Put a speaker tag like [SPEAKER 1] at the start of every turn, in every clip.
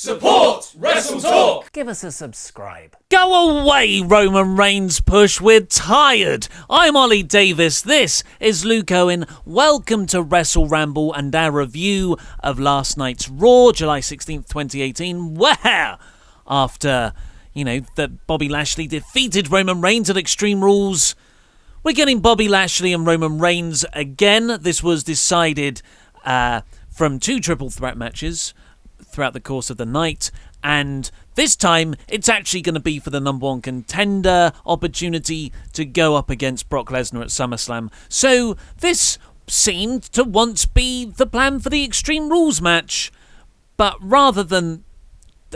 [SPEAKER 1] Support WrestleTalk!
[SPEAKER 2] Give us a subscribe. Go away, Roman Reigns push. We're tired. I'm Ollie Davis. This is Luke Owen. Welcome to WrestleRamble and our review of last night's Raw, July 16th, 2018, where, after, that Bobby Lashley defeated Roman Reigns at Extreme Rules, we're getting Bobby Lashley and Roman Reigns again. This was decided from 2 triple threat matches throughout the course of the night, and this time it's actually going to be for the number 1 contender opportunity to go up against Brock Lesnar at SummerSlam. So this seemed to once be the plan for the Extreme Rules match, but rather than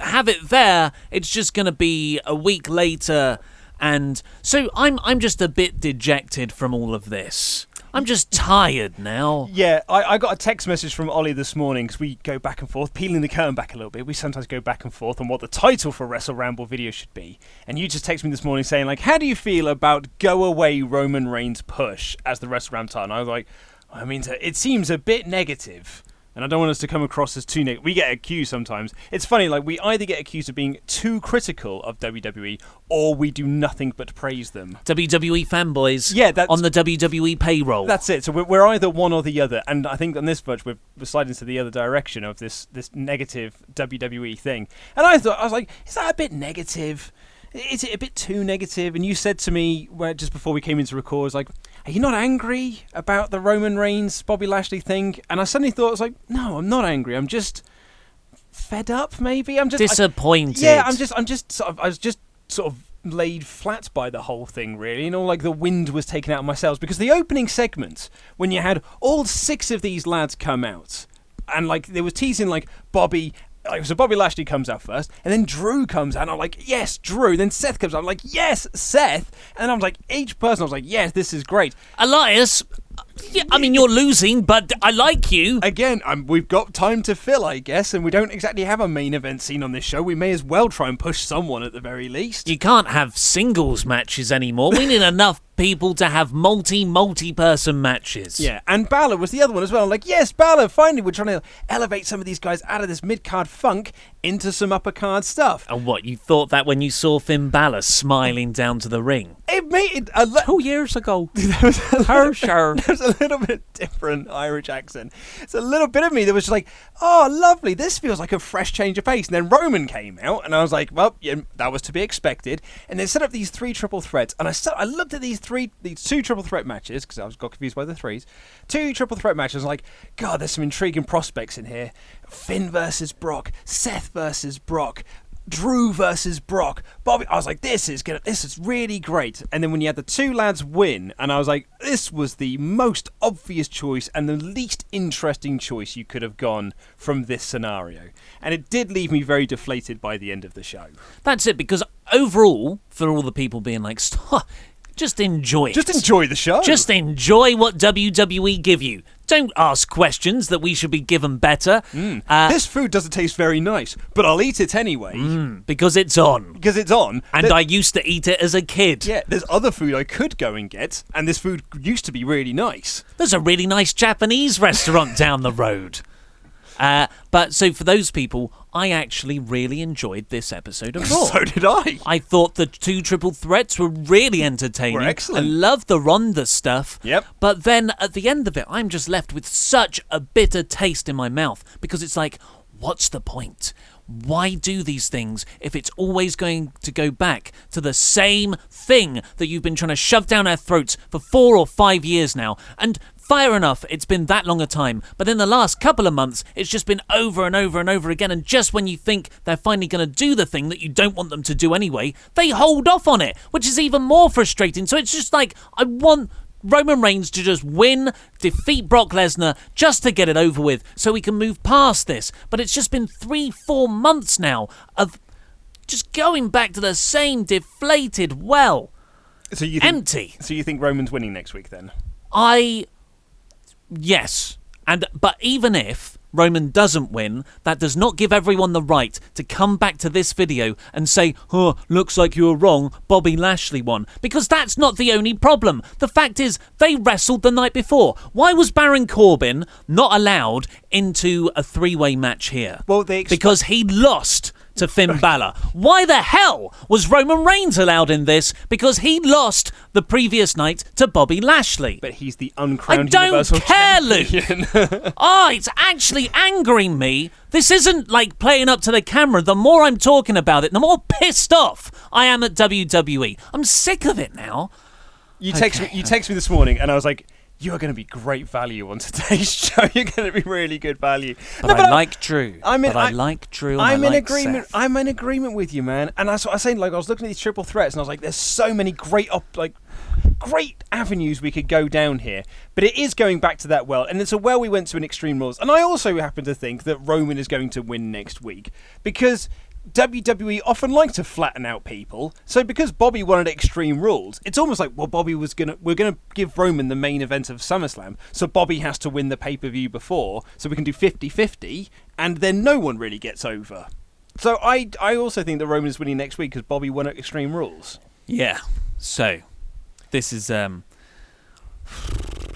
[SPEAKER 2] have it there, it's just going to be a week later, and so I'm just a bit dejected from all of this. I'm just tired now.
[SPEAKER 3] Yeah, I got a text message from Ollie this morning because we go back and forth, peeling the curtain back a little bit. We sometimes go back and forth on what the title for WrestleRamble video should be. And you just texted me this morning saying, how do you feel about Go Away Roman Reigns push as the WrestleRamble title? And I was like, it seems a bit negative. And I don't want us to come across as too negative. We get accused sometimes. It's funny, we either get accused of being too critical of WWE or we do nothing but praise them.
[SPEAKER 2] WWE fanboys on the WWE payroll.
[SPEAKER 3] That's it. So we're either one or the other. And I think on this verge, we're sliding to the other direction of this negative WWE thing. And I was like, is that a bit negative? Is it a bit too negative? And you said to me just before we came into record, are you not angry about the Roman Reigns, Bobby Lashley thing? And I suddenly thought, no, I'm not angry. I'm just fed up, maybe. I'm just
[SPEAKER 2] disappointed.
[SPEAKER 3] I was just sort of laid flat by the whole thing, really. The wind was taken out of my sails. Because the opening segment, when you had all 6 of these lads come out, and there was teasing Bobby. So Bobby Lashley comes out first, and then Drew comes out, and I'm like, yes, Drew. Then Seth comes out, I'm like, yes, Seth. And I'm like, each person, I was like, yes, this is great.
[SPEAKER 2] Elias, yeah, you're losing, but I like you.
[SPEAKER 3] Again, we've got time to fill, I guess, and we don't exactly have a main event scene on this show. We may as well try and push someone at the very least.
[SPEAKER 2] You can't have singles matches anymore. We need enough people to have multi-person matches.
[SPEAKER 3] Yeah, and Balor was the other one as well. I'm like, yes, Balor, finally, we're trying to elevate some of these guys out of this mid-card funk into some upper-card stuff.
[SPEAKER 2] And what, you thought that when you saw Finn Balor smiling down to the ring?
[SPEAKER 3] It made it
[SPEAKER 2] 2 years ago.
[SPEAKER 3] There's a little bit different Irish accent. It's a little bit of me that was just like, oh, lovely, this feels like a fresh change of pace. And then Roman came out, and I was like, well, yeah, that was to be expected. And they set up these 3 triple threats, and I looked at these 2 triple threat matches, because I got confused by the 3s. 2 triple threat matches, like, God, there's some intriguing prospects in here. Finn versus Brock, Seth versus Brock, Drew versus Brock, Bobby. I was like, this is really great. And then when you had the 2 lads win, and I was like, this was the most obvious choice and the least interesting choice you could have gone from this scenario. And it did leave me very deflated by the end of the show.
[SPEAKER 2] That's it, because overall, for all the people being like, stop, just enjoy it.
[SPEAKER 3] Just enjoy the show.
[SPEAKER 2] Just enjoy what WWE give you. Don't ask questions that we should be given better.
[SPEAKER 3] This food doesn't taste very nice, but I'll eat it anyway.
[SPEAKER 2] Because it's on.
[SPEAKER 3] And
[SPEAKER 2] I used to eat it as a kid.
[SPEAKER 3] Yeah, there's other food I could go and get, and this food used to be really nice.
[SPEAKER 2] There's a really nice Japanese restaurant down the road. But so for those people, I actually really enjoyed this episode of Raw.
[SPEAKER 3] So did I.
[SPEAKER 2] I thought the 2 triple threats were really entertaining.
[SPEAKER 3] Were excellent.
[SPEAKER 2] I love the Ronda stuff.
[SPEAKER 3] Yep.
[SPEAKER 2] But then at the end of it, I'm just left with such a bitter taste in my mouth because it's like, what's the point? Why do these things if it's always going to go back to the same thing that you've been trying to shove down our throats for 4 or 5 years now? And fair enough, it's been that long a time, but in the last couple of months, it's just been over and over and over again, and just when you think they're finally going to do the thing that you don't want them to do anyway, they hold off on it, which is even more frustrating. So it's just like, I want Roman Reigns to just win, defeat Brock Lesnar, just to get it over with, so we can move past this. But it's just been 3-4 months now of just going back to the same deflated well. Empty.
[SPEAKER 3] So you think Roman's winning next week then?
[SPEAKER 2] Yes. But even if Roman doesn't win, that does not give everyone the right to come back to this video and say, oh, looks like you were wrong, Bobby Lashley won. Because that's not the only problem. The fact is, they wrestled the night before. Why was Baron Corbin not allowed into a three-way match here?
[SPEAKER 3] Well,
[SPEAKER 2] because he lost to Finn Balor. Why the hell was Roman Reigns allowed in this? Because he lost the previous night to Bobby Lashley.
[SPEAKER 3] But he's the uncrowned
[SPEAKER 2] I
[SPEAKER 3] Universal
[SPEAKER 2] don't care,
[SPEAKER 3] Champion.
[SPEAKER 2] Luke. It's actually angering me. This isn't like playing up to the camera. The more I'm talking about it, the more pissed off I am at WWE. I'm sick of it now.
[SPEAKER 3] You text me this morning, and I was like, you are going to be great value on today's show. You're going to be really good value.
[SPEAKER 2] But I like Drew.
[SPEAKER 3] I
[SPEAKER 2] like Drew.
[SPEAKER 3] I'm
[SPEAKER 2] in
[SPEAKER 3] agreement.
[SPEAKER 2] Seth.
[SPEAKER 3] I'm in agreement with you, man. And that's what I was saying. Like, I was looking at these triple threats, and I was like, there's so many great avenues we could go down here. But it is going back to that well, and it's a well we went to in Extreme Rules. And I also happen to think that Roman is going to win next week because WWE often like to flatten out people. So because Bobby won at Extreme Rules, it's almost like, well, we're gonna give Roman the main event of SummerSlam, so Bobby has to win the pay-per-view before, so we can do 50-50, and then no one really gets over. So I also think that Roman is winning next week because Bobby won at Extreme Rules.
[SPEAKER 2] Yeah. So this is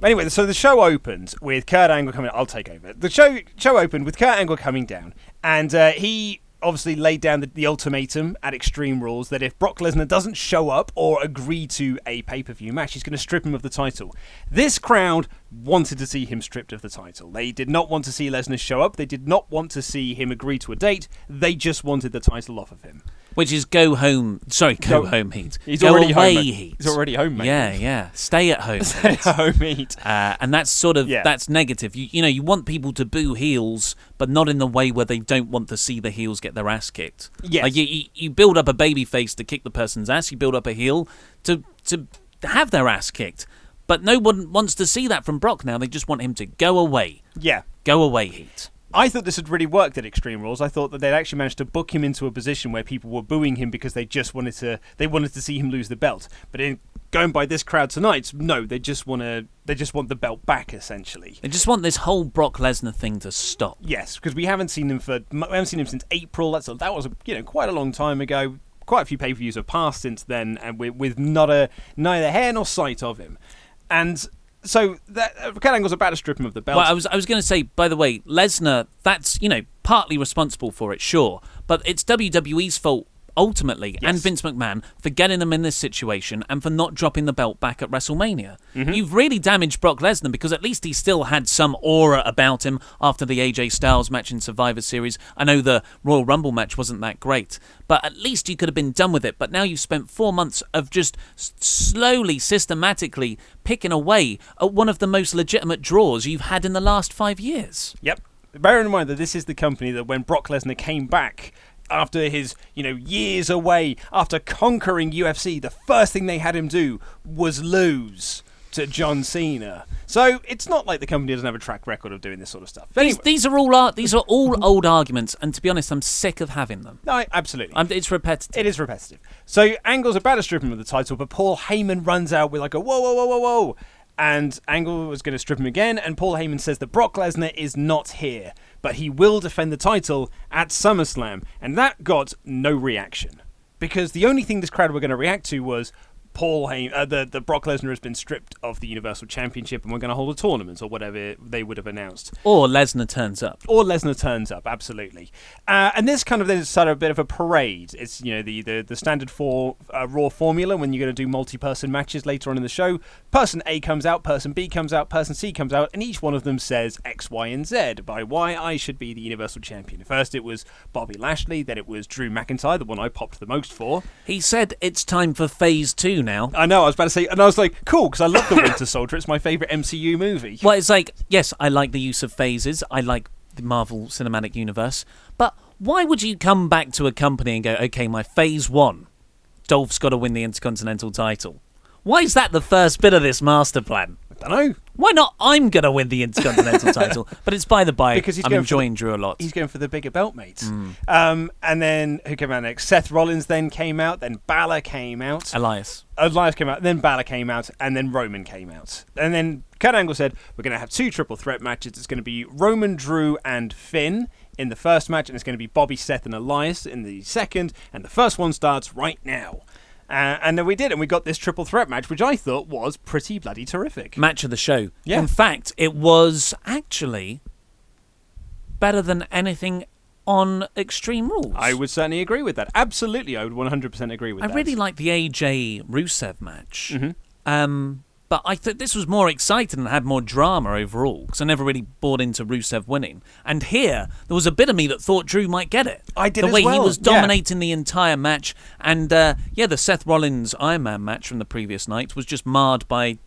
[SPEAKER 3] Anyway, so the show opened with Kurt Angle coming. I'll take over. The show opened with Kurt Angle coming down, and he obviously laid down the ultimatum at Extreme Rules that if Brock Lesnar doesn't show up or agree to a pay-per-view match, he's going to strip him of the title. This crowd wanted to see him stripped of the title. They did not want to see Lesnar show up. They did not want to see him agree to a date. They just wanted the title off of him.
[SPEAKER 2] Which is go home heat.
[SPEAKER 3] He's
[SPEAKER 2] go
[SPEAKER 3] already
[SPEAKER 2] away
[SPEAKER 3] home.
[SPEAKER 2] Heat.
[SPEAKER 3] He's already home, mate.
[SPEAKER 2] Yeah. Stay at home.
[SPEAKER 3] Stay at home heat.
[SPEAKER 2] And that's sort of that's negative. You want people to boo heels, but not in the way where they don't want to see the heels get their ass kicked.
[SPEAKER 3] Yes.
[SPEAKER 2] Like you build up a baby face to kick the person's ass. You build up a heel to have their ass kicked. But no one wants to see that from Brock now. They just want him to go away.
[SPEAKER 3] Yeah.
[SPEAKER 2] Go away, Heat.
[SPEAKER 3] I thought this had really worked at Extreme Rules. I thought that they'd actually managed to book him into a position where people were booing him because they wanted to see him lose the belt. But in going by this crowd tonight, no, they just want the belt back essentially.
[SPEAKER 2] They just want this whole Brock Lesnar thing to stop.
[SPEAKER 3] Yes, because we haven't seen him since April. That was quite a long time ago. Quite a few pay-per-views have passed since then, and with neither hair nor sight of him. And so Kurt Angle's about to strip him of the belt.
[SPEAKER 2] Well, I was going to say, by the way, Lesnar, that's, partly responsible for it, sure. But it's WWE's fault, ultimately, and Vince McMahon, for getting them in this situation and for not dropping the belt back at WrestleMania. Mm-hmm. You've really damaged Brock Lesnar because at least he still had some aura about him after the AJ Styles match in Survivor Series. I know the Royal Rumble match wasn't that great, but at least you could have been done with it. But now you've spent 4 months of just slowly, systematically picking away at one of the most legitimate draws you've had in the last 5 years.
[SPEAKER 3] Yep. Bear in mind that this is the company that when Brock Lesnar came back after his, years away, after conquering UFC, the first thing they had him do was lose to John Cena. So it's not like the company doesn't have a track record of doing this sort of stuff. Anyway.
[SPEAKER 2] These are all old arguments, and to be honest, I'm sick of having them.
[SPEAKER 3] No, absolutely.
[SPEAKER 2] It's repetitive.
[SPEAKER 3] It is repetitive. So Angle's about to strip him of the title, but Paul Heyman runs out with like a whoa, whoa, whoa, whoa, whoa. And Angle was going to strip him again, and Paul Heyman says that Brock Lesnar is not here, but he will defend the title at SummerSlam. And that got no reaction. Because the only thing this crowd were going to react to was Paul Heyman, the Brock Lesnar has been stripped of the Universal Championship and we're going to hold a tournament or whatever they would have announced.
[SPEAKER 2] Or Lesnar turns up. Absolutely. And this kind of then started a bit of a parade. It's the standard for Raw formula when you're going to do multi-person matches later on in the show. Person A comes out, person B comes out, person C comes out, and each one of them says X, Y, and Z by why I should be the Universal Champion. First it was Bobby Lashley, then it was Drew McIntyre, the one I popped the most for. He said it's time for Phase 2 now.
[SPEAKER 3] I know, I was about to say, and I was like, cool, because I love The Winter Soldier. It's my favourite MCU movie.
[SPEAKER 2] Well, it's like, yes, I like the use of phases. I like the Marvel Cinematic Universe. But why would you come back to a company and go, okay, my Phase 1, Dolph's got to win the Intercontinental title? Why is that the first bit of this master plan?
[SPEAKER 3] I don't know.
[SPEAKER 2] Why not? I'm going to win the Intercontinental title. But it's by the by.
[SPEAKER 3] Because
[SPEAKER 2] I'm enjoying Drew a lot.
[SPEAKER 3] He's going for the bigger belt, mate. And then, who came out next? Seth Rollins then came out. Then Balor came out.
[SPEAKER 2] Elias
[SPEAKER 3] came out. Then Balor came out. And then Roman came out. And then Kurt Angle said, we're going to have 2 triple threat matches. It's going to be Roman, Drew, and Finn in the first match. And it's going to be Bobby, Seth, and Elias in the second. And the first one starts right now. And then we did, and we got this triple threat match, which I thought was pretty bloody terrific.
[SPEAKER 2] Match of the show.
[SPEAKER 3] Yeah.
[SPEAKER 2] In fact, it was actually better than anything on Extreme Rules.
[SPEAKER 3] I would certainly agree with that. Absolutely, I would 100% agree with that.
[SPEAKER 2] I really liked the AJ Rusev match. But I thought this was more exciting and had more drama overall, because I never really bought into Rusev winning. And here, there was a bit of me that thought Drew might get it.
[SPEAKER 3] I did
[SPEAKER 2] the
[SPEAKER 3] as
[SPEAKER 2] way
[SPEAKER 3] well.
[SPEAKER 2] he was dominating the entire match. And, the Seth Rollins Iron Man match from the previous night was just marred by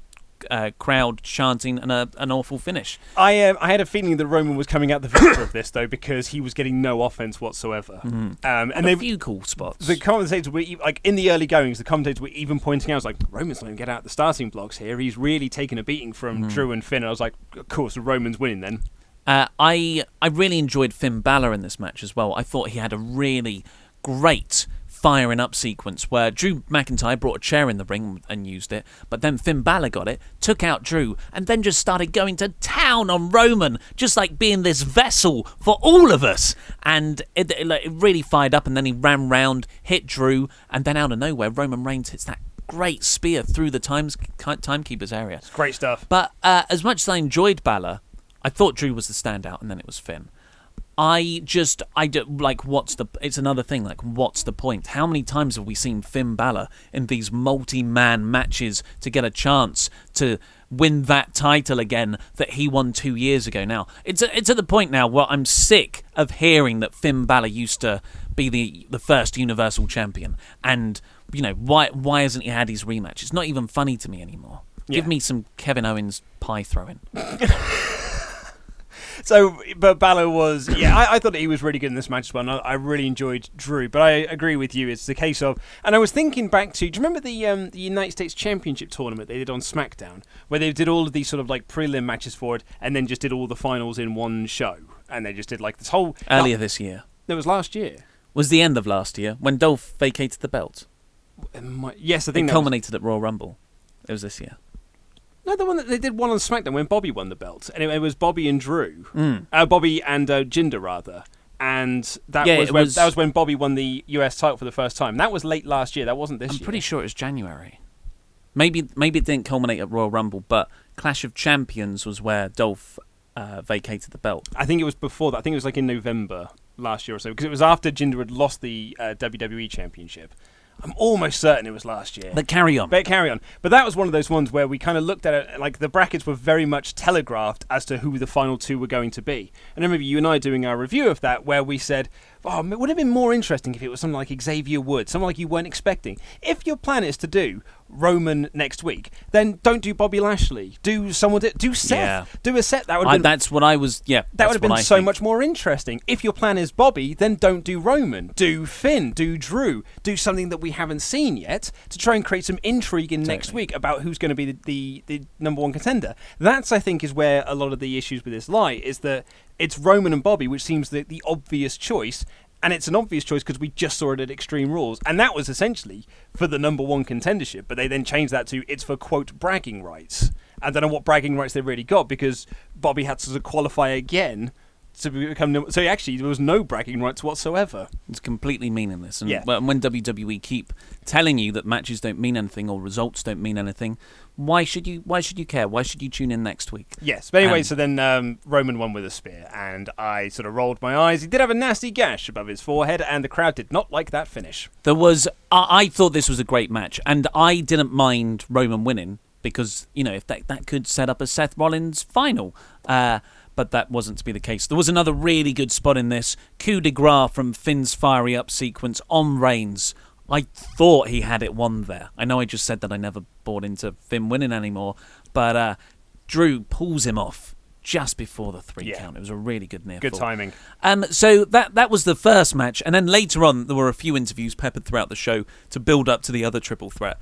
[SPEAKER 2] crowd chanting and an awful finish.
[SPEAKER 3] I had a feeling that Roman was coming out the victor of this, though, because he was getting no offense whatsoever.
[SPEAKER 2] And
[SPEAKER 3] a
[SPEAKER 2] few cool spots.
[SPEAKER 3] The commentators were, like, in the early goings, the commentators were even pointing out, like, Roman's not going to get out the starting blocks here. He's really taken a beating from Drew and Finn. And I was like, of course, Roman's winning then.
[SPEAKER 2] I really enjoyed Finn Balor in this match as well. I thought he had a really great firing up sequence where Drew McIntyre brought a chair in the ring and used it, but then Finn Balor got it, took out Drew, and then just started going to town on Roman, just like being this vessel for all of us. And it really fired up, and then he ran round, hit Drew, and then out of nowhere, Roman Reigns hits that great spear through the timekeeper's area.
[SPEAKER 3] It's great stuff.
[SPEAKER 2] But as much as I enjoyed Balor, I thought Drew was the standout, and then it was Finn. It's another thing, like, what's the point? How many times have we seen Finn Balor in these multi-man matches to get a chance to win that title again that he won 2 years ago now? It's at the point now where I'm sick of hearing that Finn Balor used to be the first Universal Champion. And, why hasn't he had his rematch? It's not even funny to me anymore.
[SPEAKER 3] Yeah.
[SPEAKER 2] Give me some Kevin Owens pie throwing.
[SPEAKER 3] But Balor was, I thought that he was really good in this match as well. And I really enjoyed Drew, but I agree with you. It's the case of, and I was thinking back to, do you remember the United States Championship tournament they did on SmackDown, where they did all of these sort of like prelim matches for it, and then just did all the finals in one show, and they just did like this whole
[SPEAKER 2] Earlier this year.
[SPEAKER 3] It was last year.
[SPEAKER 2] Was the end of last year when Dolph vacated the belt.
[SPEAKER 3] Yes, I think
[SPEAKER 2] it culminated at Royal Rumble. It was this year.
[SPEAKER 3] No, the one that they did one on SmackDown when Bobby won the belt, and it was Bobby and Drew, Bobby and Jinder rather, and that was when Bobby won the US title for the first time. That was late last year. That wasn't this year.
[SPEAKER 2] I'm pretty sure it was January. Maybe it didn't culminate at Royal Rumble, but Clash of Champions was where Dolph vacated the belt.
[SPEAKER 3] I think it was before that. I think it was like in November last year or so, because it was after Jinder had lost the WWE Championship. I'm almost certain it was last year.
[SPEAKER 2] But carry on.
[SPEAKER 3] But that was one of those ones where we kind of looked at it, like the brackets were very much telegraphed as to who the final two were going to be. And I remember you and I doing our review of that, where we said, it would have been more interesting if it was something like Xavier Woods, someone like you weren't expecting. If your plan is to do Roman next week, then don't do Bobby Lashley. Do Seth.
[SPEAKER 2] Yeah.
[SPEAKER 3] Do a Seth. That would have been,
[SPEAKER 2] that's what I was. Yeah,
[SPEAKER 3] that would have been so much more interesting. If your plan is Bobby, then don't do Roman. Do Finn. Do Drew. Do something that we haven't seen yet to try and create some intrigue in next week about who's going to be the number one contender. That's, I think, is where a lot of the issues with this lie, is that it's Roman and Bobby, which seems the obvious choice. And it's an obvious choice because we just saw it at Extreme Rules. And that was essentially for the number one contendership. But they then changed that to, it's for, quote, bragging rights. I don't know what bragging rights they really got, because Bobby had to qualify again to become... So actually, there was no bragging rights whatsoever.
[SPEAKER 2] It's completely meaningless. And when WWE keep telling you that matches don't mean anything or results don't mean anything, why should you care? Why should you tune in next week?
[SPEAKER 3] Yes, but anyway, so then Roman won with a spear, and I sort of rolled my eyes. He did have a nasty gash above his forehead, and the crowd did not like that finish.
[SPEAKER 2] There was... I thought this was a great match, and I didn't mind Roman winning, because, if that could set up a Seth Rollins final. But that wasn't to be the case. There was another really good spot in this. Coup de grace from Finn's fiery up sequence on Reigns. I thought he had it won there. I know I just said that I never bought into Finn winning anymore, but Drew pulls him off just before the 3 count. It was a really good near
[SPEAKER 3] Good
[SPEAKER 2] fall.
[SPEAKER 3] timing.
[SPEAKER 2] So that was the first match, and then later on there were a few interviews peppered throughout the show to build up to the other triple threat.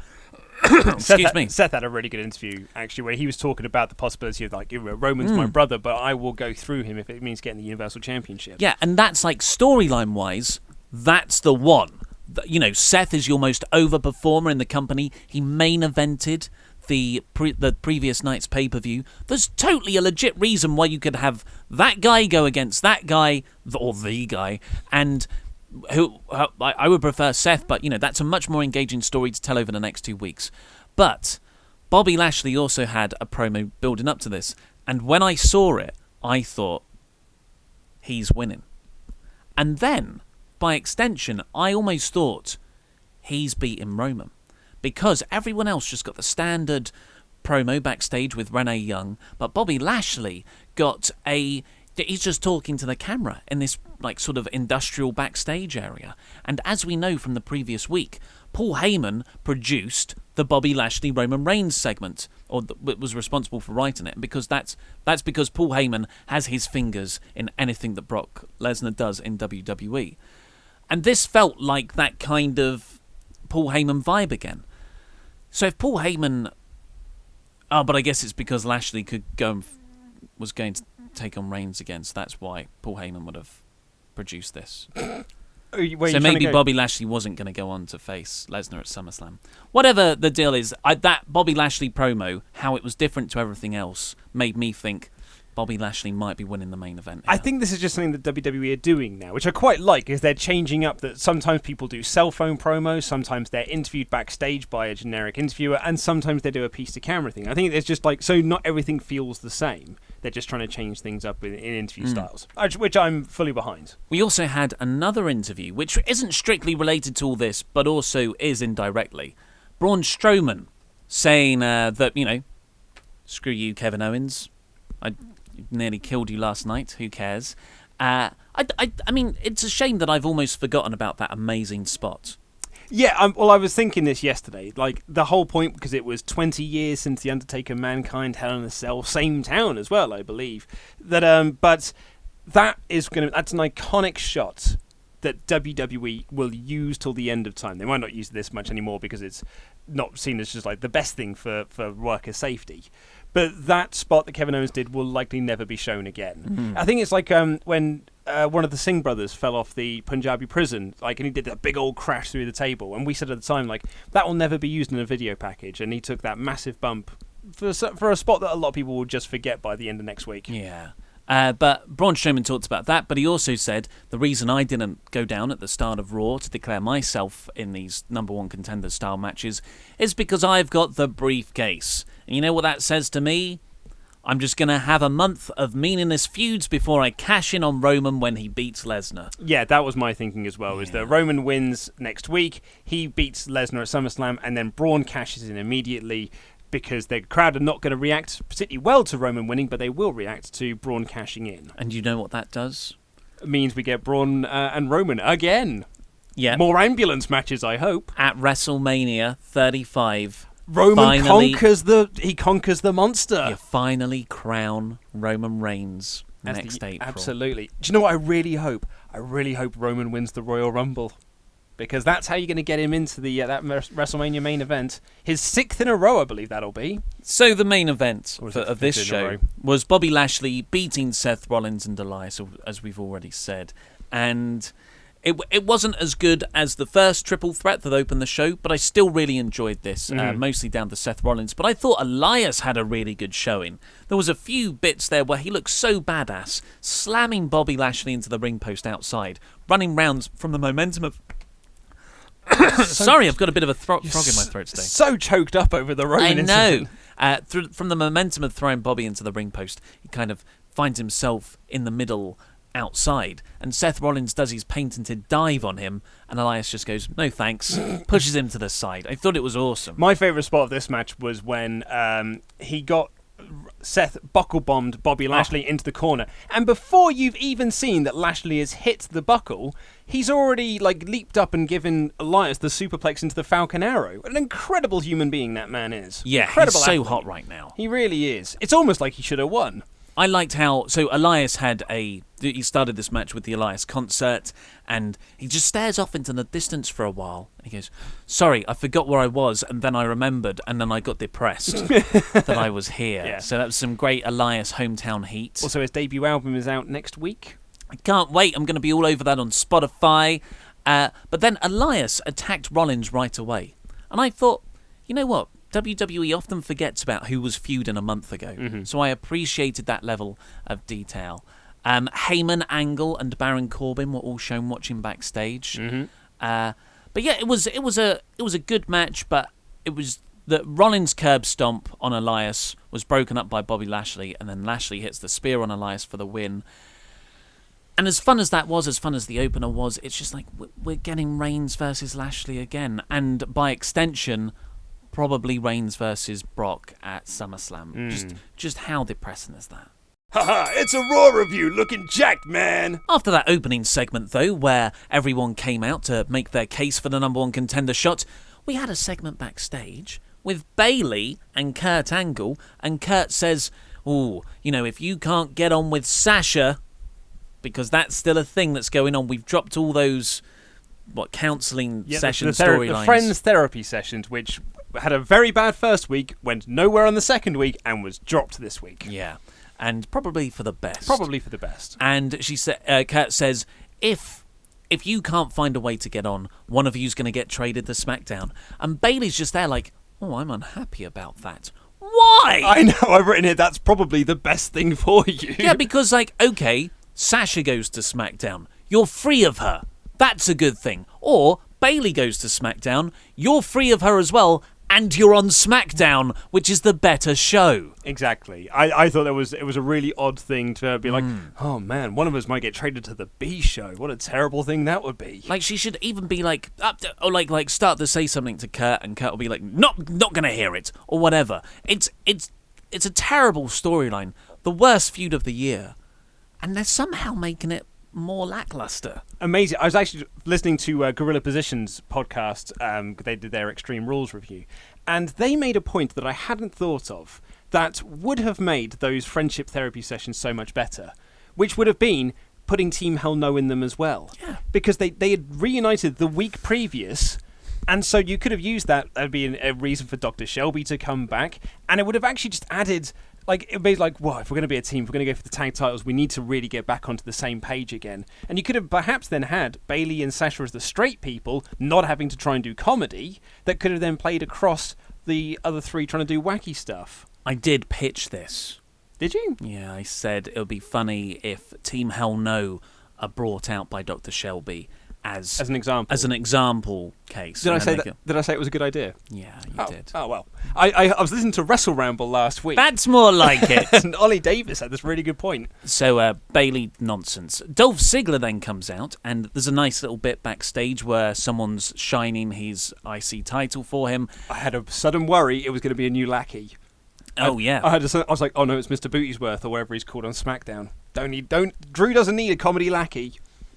[SPEAKER 2] Excuse me.
[SPEAKER 3] Seth had a really good interview, actually, where he was talking about the possibility of, like, Roman's my brother, but I will go through him if it means getting the Universal Championship.
[SPEAKER 2] Yeah, and that's like storyline-wise, that's the one. You know, Seth is your most over-performer in the company. He main evented the previous night's pay-per-view. There's totally a legit reason why you could have that guy go against that guy, or the guy, and I would prefer Seth, but, you know, that's a much more engaging story to tell over the next 2 weeks. But Bobby Lashley also had a promo building up to this, and when I saw it, I thought, he's winning. And then, by extension, I almost thought, he's beating Roman. Because everyone else just got the standard promo backstage with Renee Young, but Bobby Lashley got he's just talking to the camera in this like sort of industrial backstage area. And as we know from the previous week, Paul Heyman produced the Bobby Lashley Roman Reigns segment, or was responsible for writing it, because that's because Paul Heyman has his fingers in anything that Brock Lesnar does in WWE. And this felt like that kind of Paul Heyman vibe again. So if Paul Heyman... Oh, but I guess it's because Lashley could go and was going to take on Reigns again, so that's why Paul Heyman would have produced this. So maybe Bobby Lashley wasn't going to go on to face Lesnar at SummerSlam. Whatever the deal is, that Bobby Lashley promo, how it was different to everything else, made me think Bobby Lashley might be winning the main event here.
[SPEAKER 3] I think this is just something that WWE are doing now, which I quite like, is they're changing up that sometimes people do cell phone promos, sometimes they're interviewed backstage by a generic interviewer, and sometimes they do a piece-to-camera thing. I think it's just like, so not everything feels the same. They're just trying to change things up in interview styles, which I'm fully behind.
[SPEAKER 2] We also had another interview, which isn't strictly related to all this, but also is indirectly. Braun Strowman saying that, you know, screw you, Kevin Owens. I nearly killed you last night. Who cares? I mean, it's a shame that I've almost forgotten about that amazing spot.
[SPEAKER 3] Yeah, well, I was thinking this yesterday. Like, the whole point, because it was 20 years since The Undertaker, Mankind, Hell in a Cell, same town as well, I believe. But that's an iconic shot that WWE will use till the end of time. They might not use this much anymore because it's not seen as just like the best thing for worker safety. But that spot that Kevin Owens did will likely never be shown again. I think it's like when one of the Singh brothers fell off the Punjabi prison, and he did that big old crash through the table. And we said at the time, that will never be used in a video package. And he took that massive bump for a spot that a lot of people will just forget by the end of next week.
[SPEAKER 2] Yeah. But Braun Strowman talked about that, but he also said the reason I didn't go down at the start of Raw to declare myself in these number one contender style matches is because I've got the briefcase. And you know what that says to me? I'm just going to have a month of meaningless feuds before I cash in on Roman when he beats Lesnar.
[SPEAKER 3] Yeah, that was my thinking as well, is that Roman wins next week, he beats Lesnar at SummerSlam, and then Braun cashes in immediately, because the crowd are not going to react particularly well to Roman winning, but they will react to Braun cashing in.
[SPEAKER 2] And you know what that does?
[SPEAKER 3] It means we get Braun and Roman again.
[SPEAKER 2] Yeah.
[SPEAKER 3] More ambulance matches, I hope.
[SPEAKER 2] At WrestleMania 35...
[SPEAKER 3] Roman conquers the monster.
[SPEAKER 2] You finally crown Roman Reigns next April.
[SPEAKER 3] Absolutely. Do you know what I really hope? I really hope Roman wins the Royal Rumble, because that's how you're going to get him into the that WrestleMania main event. His 6th in a row, I believe that'll be.
[SPEAKER 2] So the main event of this show was Bobby Lashley beating Seth Rollins and Elias, as we've already said, and it wasn't as good as the first triple threat that opened the show, but I still really enjoyed this, mostly down to Seth Rollins. But I thought Elias had a really good showing. There was a few bits there where he looked so badass, slamming Bobby Lashley into the ring post outside, running rounds from the momentum of... Sorry, I've got a bit of a frog in my throat today.
[SPEAKER 3] So choked up over the Roman incident.
[SPEAKER 2] I know. From the momentum of throwing Bobby into the ring post, he kind of finds himself in the middle outside, and Seth Rollins does his patented dive on him, and Elias just goes, no thanks, pushes him to the side. I thought it was awesome.
[SPEAKER 3] My favourite spot of this match was when he got Seth buckle-bombed Bobby Lashley into the corner, and before you've even seen that Lashley has hit the buckle, he's already leaped up and given Elias the superplex into the Falcon Arrow. An incredible human being that man is.
[SPEAKER 2] Yeah,
[SPEAKER 3] incredible
[SPEAKER 2] he's so
[SPEAKER 3] athlete.
[SPEAKER 2] hot right now.
[SPEAKER 3] He really is. It's almost like he should have won.
[SPEAKER 2] I liked how... So Elias he started this match with the Elias concert, and he just stares off into the distance for a while. And he goes, sorry, I forgot where I was, and then I remembered, and then I got depressed that I was here.
[SPEAKER 3] Yeah.
[SPEAKER 2] So that was some great Elias hometown heat.
[SPEAKER 3] Also, his debut album is out next week.
[SPEAKER 2] I can't wait. I'm going to be all over that on Spotify. But then Elias attacked Rollins right away. And I thought, you know what? WWE often forgets about who was feuding a month ago. Mm-hmm. So I appreciated that level of detail. Heyman, Angle, and Baron Corbin were all shown watching backstage.
[SPEAKER 3] Mm-hmm.
[SPEAKER 2] But yeah, it was a good match, but it was the Rollins curb stomp on Elias was broken up by Bobby Lashley, and then Lashley hits the spear on Elias for the win. And as fun as that was, as fun as the opener was, it's just like we're getting Reigns versus Lashley again, and by extension, probably Reigns versus Brock at SummerSlam. Just how depressing is that?
[SPEAKER 3] Haha, it's a Raw review looking jacked, man.
[SPEAKER 2] After that opening segment, though, where everyone came out to make their case for the number one contender shot, we had a segment backstage with Bayley and Kurt Angle, and Kurt says, ooh, you know, if you can't get on with Sasha, because that's still a thing that's going on, we've dropped all those, counselling session storylines.
[SPEAKER 3] The friends therapy sessions, which had a very bad first week, went nowhere on the second week, and was dropped this week.
[SPEAKER 2] Yeah. And probably for the best.
[SPEAKER 3] Probably for the best.
[SPEAKER 2] And she Kat says, if you can't find a way to get on, one of you's going to get traded to SmackDown. And Bayley's just there like, oh, I'm unhappy about that. Why?
[SPEAKER 3] I know, I've written here, that's probably the best thing for you.
[SPEAKER 2] Yeah, because, okay, Sasha goes to SmackDown. You're free of her. That's a good thing. Or Bayley goes to SmackDown. You're free of her as well. And you're on SmackDown, which is the better show.
[SPEAKER 3] Exactly. I thought it was a really odd thing to be like, oh man, one of us might get traded to the B show. What a terrible thing that would be.
[SPEAKER 2] Like, she should even be like, start to say something to Kurt, and Kurt will be like, not gonna hear it, or whatever. It's a terrible storyline, the worst feud of the year, and they're somehow making it more lackluster.
[SPEAKER 3] Amazing. I was actually listening to Gorilla Position's podcast. They did their Extreme Rules review, and they made a point that I hadn't thought of that would have made those friendship therapy sessions so much better, which would have been putting Team Hell No in them as well.
[SPEAKER 2] Yeah. Because
[SPEAKER 3] they had reunited the week previous, and so you could have used that as being a reason for Dr. Shelby to come back, and it would have actually just added... it would be like, well, if we're going to be a team, if we're going to go for the tag titles, we need to really get back onto the same page again. And you could have perhaps then had Bayley and Sasha as the straight people, not having to try and do comedy, that could have then played across the other three trying to do wacky stuff.
[SPEAKER 2] I did pitch this.
[SPEAKER 3] Did you?
[SPEAKER 2] Yeah, I said it would be funny if Team Hell No are brought out by Dr. Shelby as
[SPEAKER 3] an example.
[SPEAKER 2] As an example case.
[SPEAKER 3] Did I say that? Did I say it was a good idea?
[SPEAKER 2] Yeah, you did.
[SPEAKER 3] Oh, well. I was listening to WrestleRamble last week.
[SPEAKER 2] That's more like it.
[SPEAKER 3] And Ollie Davis had this really good point.
[SPEAKER 2] So, Bayley nonsense. Dolph Ziggler then comes out, and there's a nice little bit backstage where someone's shining his IC title for him.
[SPEAKER 3] I had a sudden worry it was going to be a new lackey.
[SPEAKER 2] Yeah.
[SPEAKER 3] I was like, oh no, it's Mr. Bootiesworth or whatever he's called on SmackDown. Drew doesn't need a comedy lackey.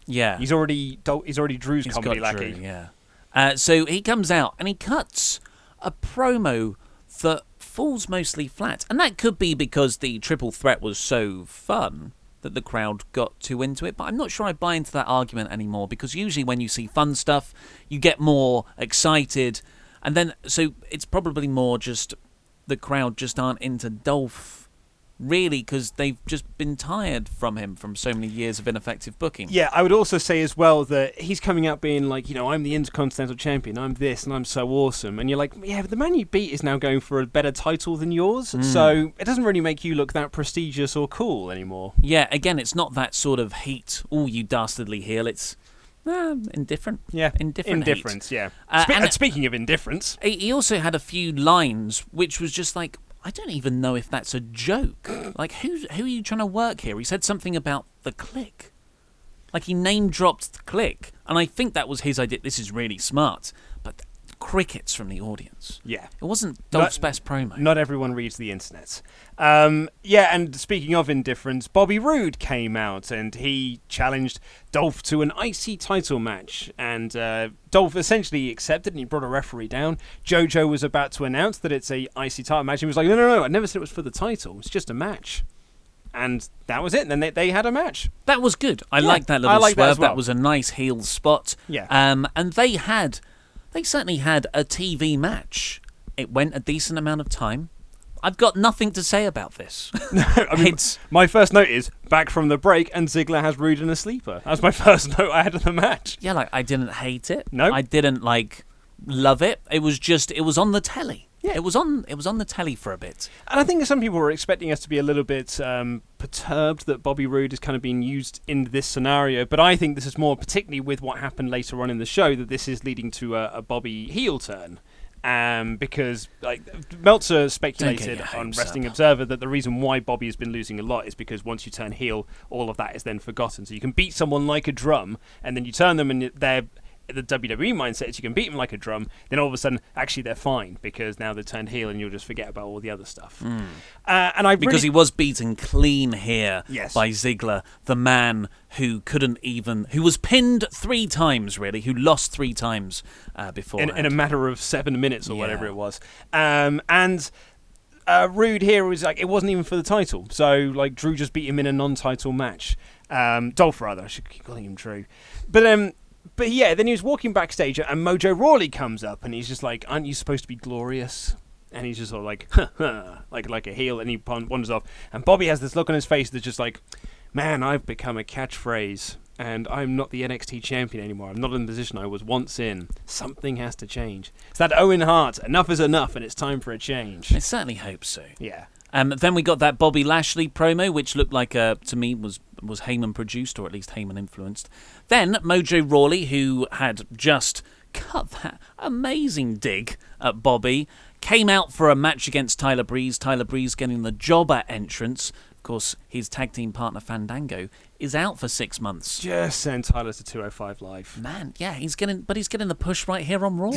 [SPEAKER 2] Yeah.
[SPEAKER 3] He's already Drew's comedy lackey.
[SPEAKER 2] Drew, yeah. So he comes out and he cuts a promo that falls mostly flat. And that could be because the triple threat was so fun that the crowd got too into it. But I'm not sure I buy into that argument anymore, because usually when you see fun stuff, you get more excited. And then, so it's probably more just the crowd just aren't into Dolph, really, because they've just been tired from him from so many years of ineffective booking.
[SPEAKER 3] Yeah, I would also say as well that he's coming out being like, I'm the Intercontinental Champion, I'm this, and I'm so awesome. And you're like, yeah, but the man you beat is now going for a better title than yours, so it doesn't really make you look that prestigious or cool anymore.
[SPEAKER 2] Yeah, again, it's not that sort of heat, oh, you dastardly heel, it's indifferent.
[SPEAKER 3] Yeah,
[SPEAKER 2] indifference,
[SPEAKER 3] heat. Yeah. Speaking of indifference...
[SPEAKER 2] He also had a few lines which was just like, I don't even know if that's a joke. Like, who are you trying to work here? He said something about the Click. Like, he name-dropped the Click. And I think that was his idea. This is really smart. But crickets from the audience.
[SPEAKER 3] Yeah.
[SPEAKER 2] It wasn't Dolph's best promo.
[SPEAKER 3] Not everyone reads the internet. And speaking of indifference, Bobby Roode came out and he challenged Dolph to an IC title match. And Dolph essentially accepted and he brought a referee down. JoJo was about to announce that it's a IC title match. He was like, no, I never said it was for the title. It's just a match. and that was it. And then they had a match.
[SPEAKER 2] That was good. I like that little swerve.
[SPEAKER 3] That as well.
[SPEAKER 2] That was a nice heel spot.
[SPEAKER 3] Yeah.
[SPEAKER 2] And they certainly had a TV match. It went a decent amount of time. I've got nothing to say about this.
[SPEAKER 3] I mean, my first note is back from the break, and Ziggler has Roode in a sleeper. That's my first note I had of the match.
[SPEAKER 2] Yeah, like I didn't hate it.
[SPEAKER 3] No,
[SPEAKER 2] I didn't love it. It was on the telly.
[SPEAKER 3] Yeah,
[SPEAKER 2] it was on the telly for a bit.
[SPEAKER 3] And I think some people were expecting us to be a little bit perturbed that Bobby Roode is kind of being used in this scenario. But I think this is more, particularly with what happened later on in the show, that this is leading to a Bobby heel turn. Because Meltzer speculated on Wrestling Observer that the reason why Bobby has been losing a lot is because once you turn heel, all of that is then forgotten. So you can beat someone like a drum, and then you turn them, and the WWE mindset is you can beat them like a drum, then all of a sudden, actually, they're fine because now they're turned heel and you'll just forget about all the other stuff.
[SPEAKER 2] Because he was beaten clean here by Ziggler, the man who who was pinned 3 times, really, who lost 3 times before.
[SPEAKER 3] In a matter of 7 minutes or whatever it was. Roode here was it wasn't even for the title. So, Drew just beat him in a non-title match. Dolph, rather. I should keep calling him Drew. But yeah, then he was walking backstage and Mojo Rawley comes up and he's just like, aren't you supposed to be glorious? And he's just sort of like a heel, and he wanders off. And Bobby has this look on his face that's just like, man, I've become a catchphrase and I'm not the NXT champion anymore. I'm not in the position I was once in. Something has to change. It's that Owen Hart, enough is enough and it's time for a change.
[SPEAKER 2] I certainly hope so.
[SPEAKER 3] Yeah.
[SPEAKER 2] Then we got that Bobby Lashley promo, which looked like, to me, was Heyman produced, or at least Heyman influenced. Then Mojo Rawley, who had just cut that amazing dig at Bobby, came out for a match against Tyler Breeze. Tyler Breeze getting the jobber entrance. Of course, his tag team partner Fandango is out for 6 months.
[SPEAKER 3] Just send Tyler to 205 Live.
[SPEAKER 2] Man, yeah, he's getting the push right here on Raw.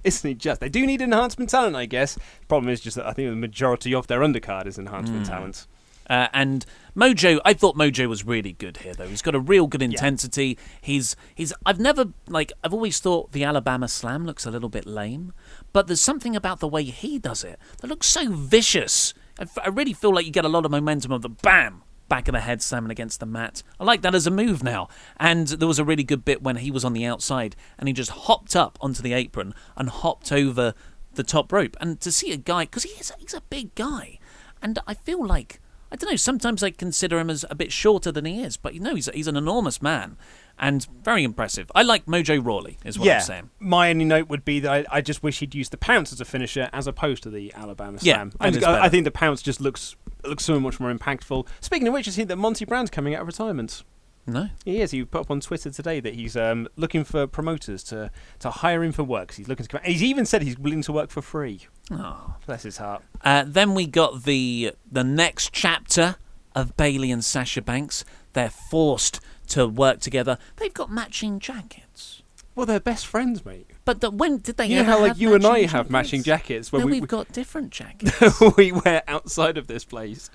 [SPEAKER 3] Isn't he just? They do need enhancement talent, I guess. Problem is just that I think the majority of their undercard is enhancement talent.
[SPEAKER 2] And Mojo, I thought Mojo was really good here, though. He's got a real good intensity. I've always thought the Alabama Slam looks a little bit lame, but there's something about the way he does it that looks so vicious. I really feel like you get a lot of momentum of the bam, back of the head slamming against the mat. I like that as a move now. And there was a really good bit when he was on the outside and he just hopped up onto the apron and hopped over the top rope. And to see a guy, because he's a big guy, and I feel like, I don't know, sometimes I consider him as a bit shorter than he is, but he's an enormous man and very impressive. I like Mojo Rawley, is what I'm saying.
[SPEAKER 3] My only note would be that I just wish he'd used the pounce as a finisher as opposed to the Alabama Slam. I think the pounce just looks so much more impactful. Speaking of which, I see that Monty Brown's coming out of retirement.
[SPEAKER 2] No.
[SPEAKER 3] He is. He put up on Twitter today that he's looking for promoters to hire him for work. He's looking to come out. He's even said he's willing to work for free.
[SPEAKER 2] Oh,
[SPEAKER 3] bless his heart.
[SPEAKER 2] Then we got the next chapter of Bayley and Sasha Banks. They're forced to work together. They've got matching jackets.
[SPEAKER 3] Well, they're best friends, mate.
[SPEAKER 2] But when did they?
[SPEAKER 3] You know how you and I have matching jackets.
[SPEAKER 2] When we've got different jackets.
[SPEAKER 3] We wear outside of this place.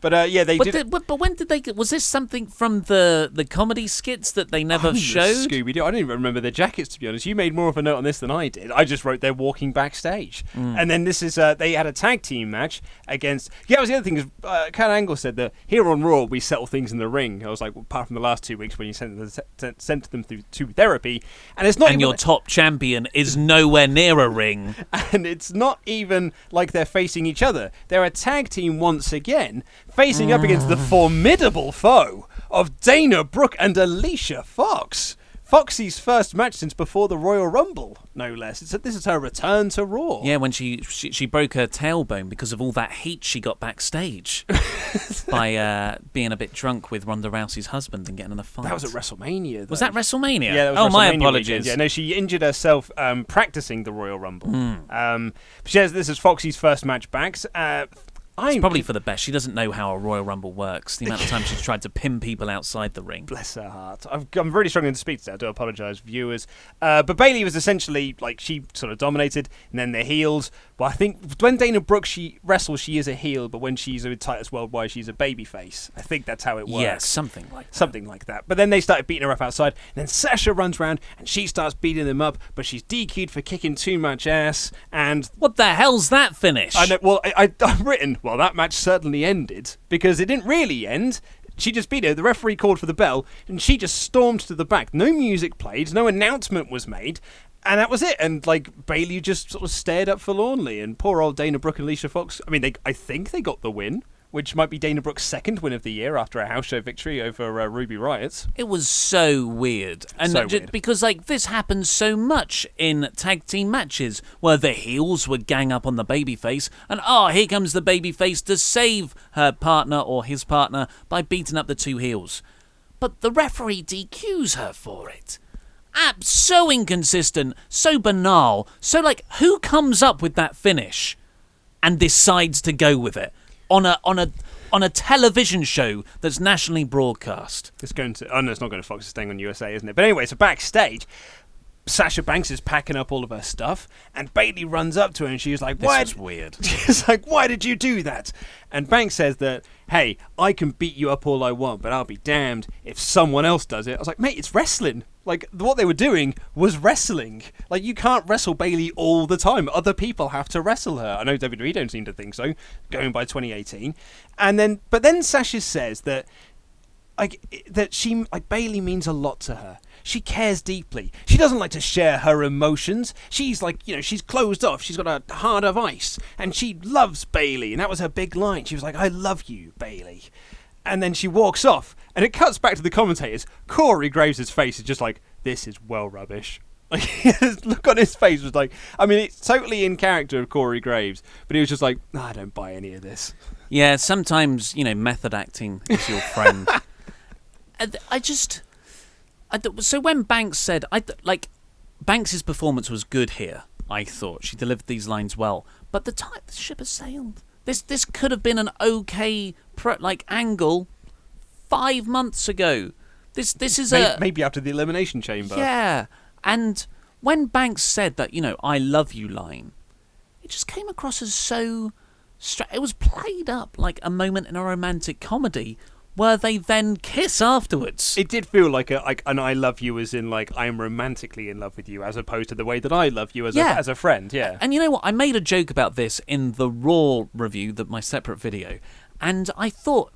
[SPEAKER 3] But they did.
[SPEAKER 2] But when did they? Was this something from the comedy skits that they never showed?
[SPEAKER 3] Scooby-Doo. I don't even remember their jackets, to be honest. You made more of a note on this than I did. I just wrote they're walking backstage, and then this is they had a tag team match against. Yeah, it was the other thing is Kurt Angle said that here on Raw we settle things in the ring. I was like, well, apart from the last 2 weeks when you sent them to therapy, and it's not.
[SPEAKER 2] And your top champion is nowhere near a ring,
[SPEAKER 3] and it's not even like they're facing each other. They're a tag team once again, facing up against the formidable foe of Dana Brooke and Alicia Fox. Foxy's first match since before the Royal Rumble, no less. This is her return to Raw.
[SPEAKER 2] Yeah, when she broke her tailbone because of all that heat she got backstage by being a bit drunk with Ronda Rousey's husband and getting in a fight.
[SPEAKER 3] That was at WrestleMania, though.
[SPEAKER 2] Was that WrestleMania?
[SPEAKER 3] Yeah, that was WrestleMania
[SPEAKER 2] my apologies.
[SPEAKER 3] Weekend. Yeah, no, she injured herself practicing the Royal Rumble. This is Foxy's first match back.
[SPEAKER 2] It's probably for the best. She doesn't know how a Royal Rumble works. The amount of time she's tried to pin people outside the ring.
[SPEAKER 3] Bless her heart. I'm really struggling to speak today. I do apologise, viewers. But Bayley was essentially, she sort of dominated, and then they're healed. Well, I think when Dana Brooke, she wrestles, she is a heel, but when she's with Titus Worldwide, she's a babyface. I think that's how it works.
[SPEAKER 2] Yeah, something like that.
[SPEAKER 3] But then they started beating her up outside, and then Sasha runs around, and she starts beating them up, but she's DQ'd for kicking too much ass, and...
[SPEAKER 2] What the hell's that finish?
[SPEAKER 3] I know, well, I've written... Well, that match certainly ended, because it didn't really end. She just beat her. The referee called for the bell, and she just stormed to the back. No music played, no announcement was made, and that was it. And, like, Bayley just sort of stared up forlornly, and poor old Dana Brooke and Alicia Fox, I mean, I think they got the win, which might be Dana Brooke's second win of the year after a house show victory over Ruby Riott.
[SPEAKER 2] It was so weird. And
[SPEAKER 3] weird.
[SPEAKER 2] Because, like, this happens so much in tag team matches where the heels would gang up on the babyface and, here comes the babyface to save her partner or his partner by beating up the two heels. But the referee DQs her for it. So inconsistent, so banal. So, like, who comes up with that finish and decides to go with it? On a television show that's nationally broadcast.
[SPEAKER 3] It's going to. Oh no, it's not going to Fox. It's staying on USA, isn't it? But anyway, so backstage, Sasha Banks is packing up all of her stuff, and Bayley runs up to her, and she's like, "Why?"
[SPEAKER 2] This was weird.
[SPEAKER 3] She's like, "Why did you do that?" And Banks says that, "Hey, I can beat you up all I want, but I'll be damned if someone else does it." I was like, "Mate, it's wrestling." Like, what they were doing was wrestling. Like, you can't wrestle Bayley all the time. Other people have to wrestle her. I know WWE don't seem to think so, going by 2018. But then Sasha says that, Bayley means a lot to her. She cares deeply. She doesn't like to share her emotions. She's she's closed off. She's got a heart of ice. And she loves Bayley. And that was her big line. She was like, "I love you, Bayley." And then she walks off, and it cuts back to the commentators. Corey Graves' face is just like, "This is well rubbish." Like, his look on his face was like, I mean, it's totally in character of Corey Graves, but he was just like, "I don't buy any of this."
[SPEAKER 2] Yeah, sometimes, method acting is your friend. So when Banks said, Banks' performance was good here, I thought. She delivered these lines well. But the ship has sailed. This could have been an okay angle 5 months ago. This is
[SPEAKER 3] maybe after the Elimination Chamber.
[SPEAKER 2] Yeah, and when Banks said that "I love you" line, it just came across as so. It was played up like a moment in a romantic comedy where they then kiss afterwards.
[SPEAKER 3] It did feel like an "I love you" as in I am romantically in love with you, as opposed to the way that I love you as a friend. Yeah.
[SPEAKER 2] And you know what? I made a joke about this in the Raw review, my separate video, and I thought,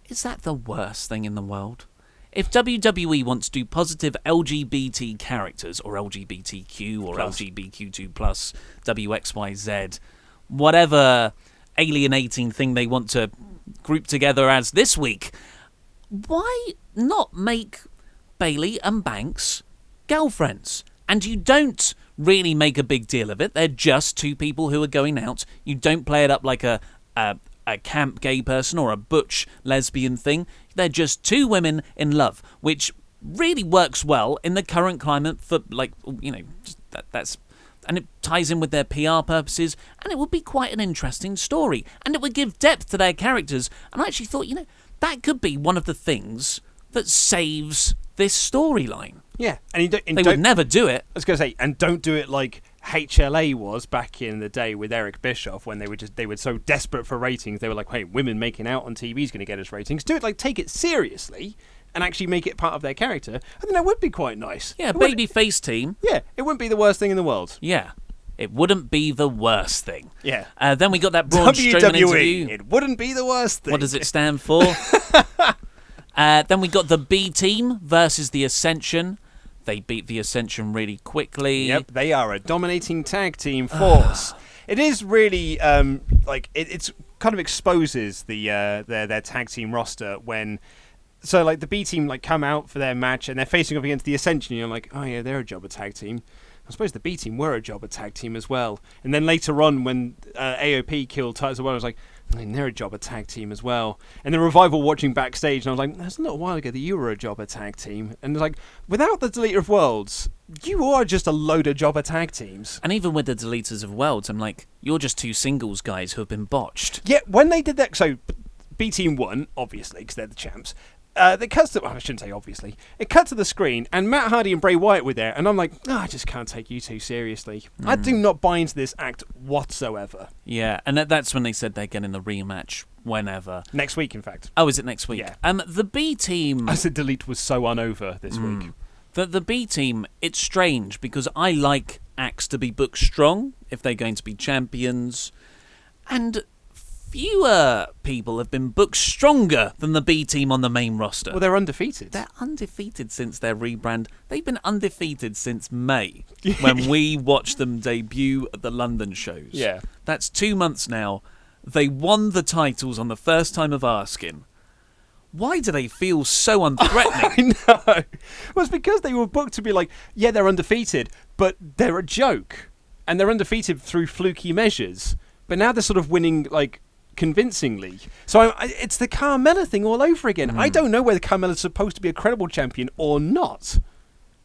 [SPEAKER 2] is that the worst thing in the world? If WWE wants to do positive LGBT characters, or LGBTQ, or LGBTQ+, WXYZ, whatever alienating thing they want to group together as this week, why not make Bayley and Banks girlfriends? And you don't really make a big deal of it. They're just two people who are going out. You don't play it up like a camp gay person or a butch lesbian thing. They're just two women in love, which really works well in the current climate for that's. And it ties in with their PR purposes, and it would be quite an interesting story. And it would give depth to their characters. And I actually thought, that could be one of the things that saves this storyline.
[SPEAKER 3] Yeah. And
[SPEAKER 2] they would never do it.
[SPEAKER 3] I was going to say, and don't do it like HLA was back in the day with Eric Bischoff, when they were so desperate for ratings. They were like, "Hey, women making out on TV is going to get us ratings." Do it take it seriously and actually make it part of their character. I think that would be quite nice.
[SPEAKER 2] Yeah, baby face team.
[SPEAKER 3] Yeah, it wouldn't be the worst thing in the world.
[SPEAKER 2] Yeah, it wouldn't be the worst thing.
[SPEAKER 3] Yeah.
[SPEAKER 2] Then we got that Braun Strowman interview.
[SPEAKER 3] It wouldn't be the worst thing.
[SPEAKER 2] What does it stand for? Then we got the B Team versus the Ascension. They beat the Ascension really quickly.
[SPEAKER 3] Yep, they are a dominating tag team force. It is really it's kind of exposes their tag team roster when. So, the B team, come out for their match, and they're facing off against the Ascension, and you're like, "Oh, yeah, they're a jobber tag team." I suppose the B team were a jobber tag team as well. And then later on, when AOP killed Titus as well, I was like, they're a jobber tag team as well. And the Revival watching backstage, and I was like, that's a little while ago that you were a jobber tag team. And it's like, without the Deleter of Worlds, you are just a load of jobber tag teams.
[SPEAKER 2] And even with the Deleters of Worlds, I'm like, you're just two singles guys who have been botched.
[SPEAKER 3] Yeah, when they did that, so B team won, obviously, because they're the champs. It cuts to, I shouldn't say obviously, it cut to the screen, and Matt Hardy and Bray Wyatt were there, and I'm like, I just can't take you two seriously. I do not buy into this act whatsoever.
[SPEAKER 2] Yeah, and that's when they said they're getting the rematch whenever.
[SPEAKER 3] Next week, in fact.
[SPEAKER 2] Oh, is it next week?
[SPEAKER 3] Yeah.
[SPEAKER 2] The B team...
[SPEAKER 3] I said Delete was so unover this week.
[SPEAKER 2] The B team, it's strange, because I like acts to be booked strong, if they're going to be champions, and fewer people have been booked stronger than the B team on the main roster.
[SPEAKER 3] Well, they're undefeated.
[SPEAKER 2] They're undefeated since their rebrand. They've been undefeated since May, when we watched them debut at the London shows.
[SPEAKER 3] Yeah.
[SPEAKER 2] That's 2 months now. They won the titles on the first time of asking. Why do they feel so unthreatening?
[SPEAKER 3] I know. Well, it's because they were booked to be like, yeah, they're undefeated, but they're a joke. And they're undefeated through fluky measures. But now they're sort of winning, like, convincingly. So it's the Carmella thing all over again. I don't know whether Carmella's supposed to be a credible champion or not.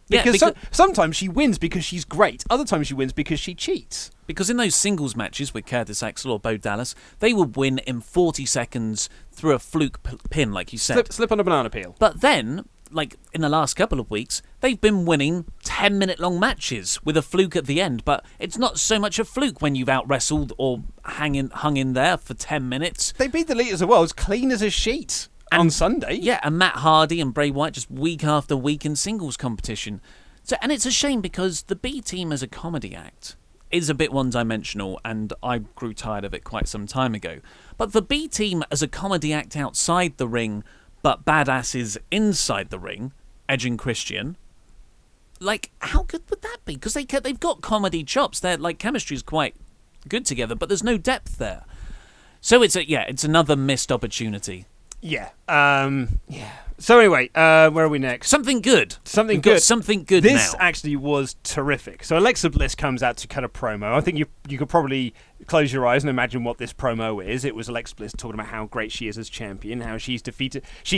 [SPEAKER 3] Because sometimes she wins because she's great. Other times she wins because she cheats.
[SPEAKER 2] Because in those singles matches with Curtis Axel or Bo Dallas, they would win in 40 seconds through a fluke pin, like you said.
[SPEAKER 3] Slip on a banana peel.
[SPEAKER 2] But then, like in the last couple of weeks, they've been winning 10-minute-long matches with a fluke at the end. But it's not so much a fluke when you've out-wrestled or hung in there for 10 minutes.
[SPEAKER 3] They beat the Elite of the World as clean as a sheet. On Sunday.
[SPEAKER 2] Yeah, and Matt Hardy and Bray Wyatt just week after week in singles competition. And it's a shame because the B team as a comedy act is a bit one-dimensional, and I grew tired of it quite some time ago. But the B team as a comedy act outside the ring, but badasses inside the ring, Edge and Christian, like, how good would that be? Because they've got comedy chops. Their chemistry's quite good together, but there's no depth there. So it's another missed opportunity.
[SPEAKER 3] Yeah. So anyway, where are we next?
[SPEAKER 2] Something good.
[SPEAKER 3] Something
[SPEAKER 2] We've
[SPEAKER 3] good.
[SPEAKER 2] got something good
[SPEAKER 3] This
[SPEAKER 2] now.
[SPEAKER 3] actually was terrific. So Alexa Bliss comes out to cut a promo. I think you could probably close your eyes and imagine what this promo is. It was Alexa Bliss talking about how great she is as champion, how she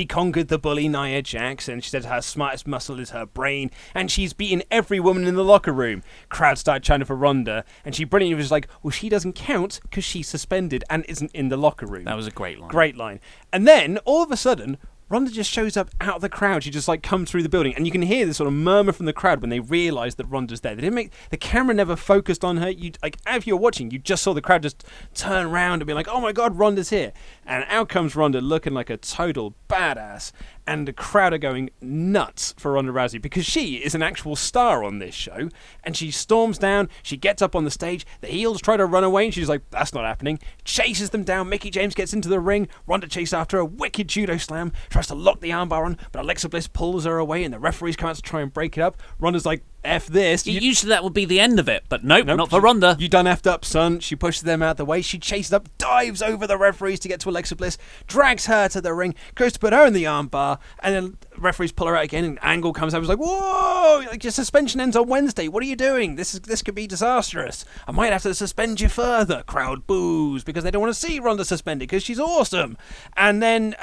[SPEAKER 3] conquered the bully Nia Jax, and she said her smartest muscle is her brain, and she's beaten every woman in the locker room. Crowd started chanting for Ronda, and she brilliantly was like, well, she doesn't count because she's suspended and isn't in the locker room.
[SPEAKER 2] That was a great line.
[SPEAKER 3] Great line. And then, all of a sudden, Ronda just shows up out of the crowd. She just comes through the building, and you can hear this sort of murmur from the crowd when they realise that Ronda's there. They didn't make the camera never focused on her. If you were watching, you just saw the crowd just turn around and be like, "Oh my God, Ronda's here!" And out comes Ronda, looking like a total badass. And the crowd are going nuts for Ronda Rousey because she is an actual star on this show. And she storms down, she gets up on the stage, the heels try to run away, and she's like, that's not happening. Chases them down, Mickie James gets into the ring, Ronda chases after a wicked judo slam, tries to lock the armbar on, but Alexa Bliss pulls her away, and the referees come out to try and break it up. Ronda's like, F this.
[SPEAKER 2] Usually that would be the end of it, but nope, not for Ronda.
[SPEAKER 3] You done effed up, son. She pushes them out of the way. She chases up, dives over the referees to get to Alexa Bliss, drags her to the ring, goes to put her in the armbar, and then referees pull her out again, and Angle comes out and is like, whoa, your suspension ends on Wednesday. What are you doing? This could be disastrous. I might have to suspend you further. Crowd boos because they don't want to see Ronda suspended because she's awesome. And then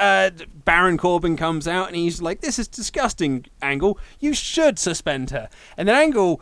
[SPEAKER 3] Baron Corbin comes out and he's like, this is disgusting, Angle. You should suspend her. And then Angle,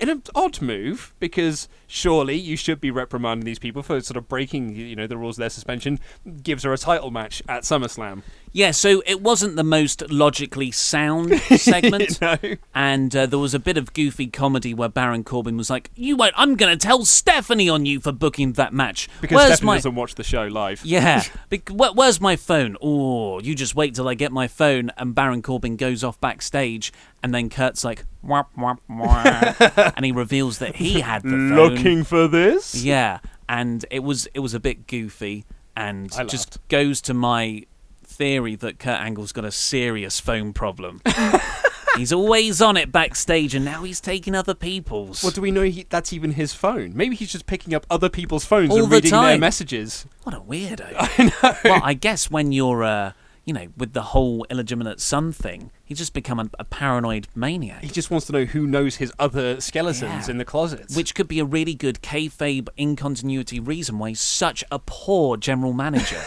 [SPEAKER 3] in an odd move, because surely you should be reprimanding these people for sort of breaking, the rules of their suspension, gives her a title match at SummerSlam.
[SPEAKER 2] Yeah, so it wasn't the most logically sound segment.
[SPEAKER 3] No.
[SPEAKER 2] And there was a bit of goofy comedy where Baron Corbin was like, "You won't, I'm going to tell Stephanie on you for booking that match."
[SPEAKER 3] Because Stephanie doesn't watch the show live.
[SPEAKER 2] Yeah. Where's my phone? Oh, you just wait till I get my phone. And Baron Corbin goes off backstage, and then Kurt's like, wah, wah, wah, and he reveals that he had the phone.
[SPEAKER 3] Looking for this?
[SPEAKER 2] Yeah, and it was a bit goofy, and
[SPEAKER 3] I
[SPEAKER 2] just
[SPEAKER 3] laughed.
[SPEAKER 2] goes to my theory that Kurt Angle's got a serious phone problem. He's always on it backstage, and now he's taking other people's.
[SPEAKER 3] Well, do we know that's even his phone? Maybe he's just picking up other people's phones
[SPEAKER 2] All
[SPEAKER 3] and
[SPEAKER 2] the
[SPEAKER 3] reading their
[SPEAKER 2] time.
[SPEAKER 3] messages.
[SPEAKER 2] What a weirdo.
[SPEAKER 3] I know.
[SPEAKER 2] Well, I guess when you're, with the whole illegitimate son thing, he's just become a paranoid maniac.
[SPEAKER 3] He just wants to know who knows his other skeletons
[SPEAKER 2] Yeah.
[SPEAKER 3] in the closets.
[SPEAKER 2] Which could be a really good kayfabe in-continuity reason why he's such a poor general manager.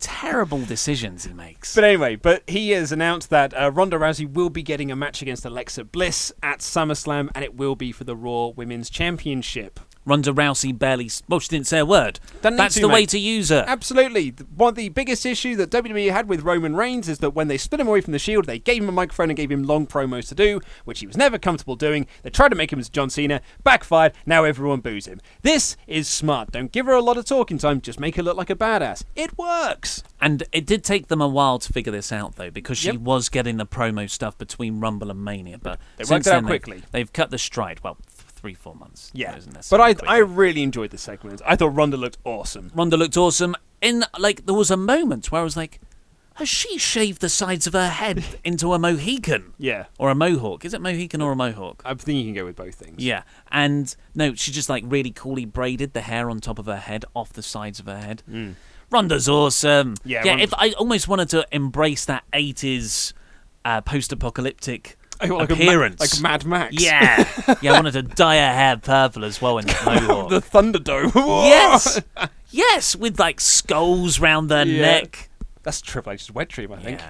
[SPEAKER 2] Terrible decisions he makes.
[SPEAKER 3] But anyway, he has announced that Ronda Rousey will be getting a match against Alexa Bliss at SummerSlam, and it will be for the Raw Women's Championship.
[SPEAKER 2] Ronda Rousey barely... Well, she didn't say a word.
[SPEAKER 3] Doesn't need
[SPEAKER 2] That's
[SPEAKER 3] to,
[SPEAKER 2] the way
[SPEAKER 3] mate.
[SPEAKER 2] to use her.
[SPEAKER 3] Absolutely. One of the biggest issue that WWE had with Roman Reigns is that when they split him away from the Shield, they gave him a microphone and gave him long promos to do, which he was never comfortable doing. They tried to make him as John Cena, backfired, now everyone boos him. This is smart. Don't give her a lot of talking time, just make her look like a badass. It works.
[SPEAKER 2] And it did take them a while to figure this out, though, because she
[SPEAKER 3] Yep.
[SPEAKER 2] was getting the promo stuff between Rumble and Mania. But
[SPEAKER 3] They
[SPEAKER 2] since
[SPEAKER 3] worked it out
[SPEAKER 2] then,
[SPEAKER 3] quickly.
[SPEAKER 2] They've cut the stride. Well, 3-4 months.
[SPEAKER 3] Yeah,
[SPEAKER 2] It wasn't
[SPEAKER 3] but
[SPEAKER 2] necessarily
[SPEAKER 3] I really enjoyed the segment. I thought Ronda looked awesome.
[SPEAKER 2] Ronda looked awesome. There was a moment where I was like, has she shaved the sides of her head into a Mohican?
[SPEAKER 3] Yeah.
[SPEAKER 2] Or a Mohawk. Is it Mohican or a Mohawk?
[SPEAKER 3] I think you can go with both things.
[SPEAKER 2] Yeah. And no, she just like really coolly braided the hair on top of her head off the sides of her head. Ronda's awesome.
[SPEAKER 3] Yeah,
[SPEAKER 2] If I almost wanted to embrace that 80s post-apocalyptic appearance.
[SPEAKER 3] Like Mad Max.
[SPEAKER 2] Yeah. Yeah, I wanted to dye her hair purple as well in Mohawk.
[SPEAKER 3] The Thunderdome.
[SPEAKER 2] Yes. Yes, with like skulls round their neck.
[SPEAKER 3] That's Triple H's wet dream, I think.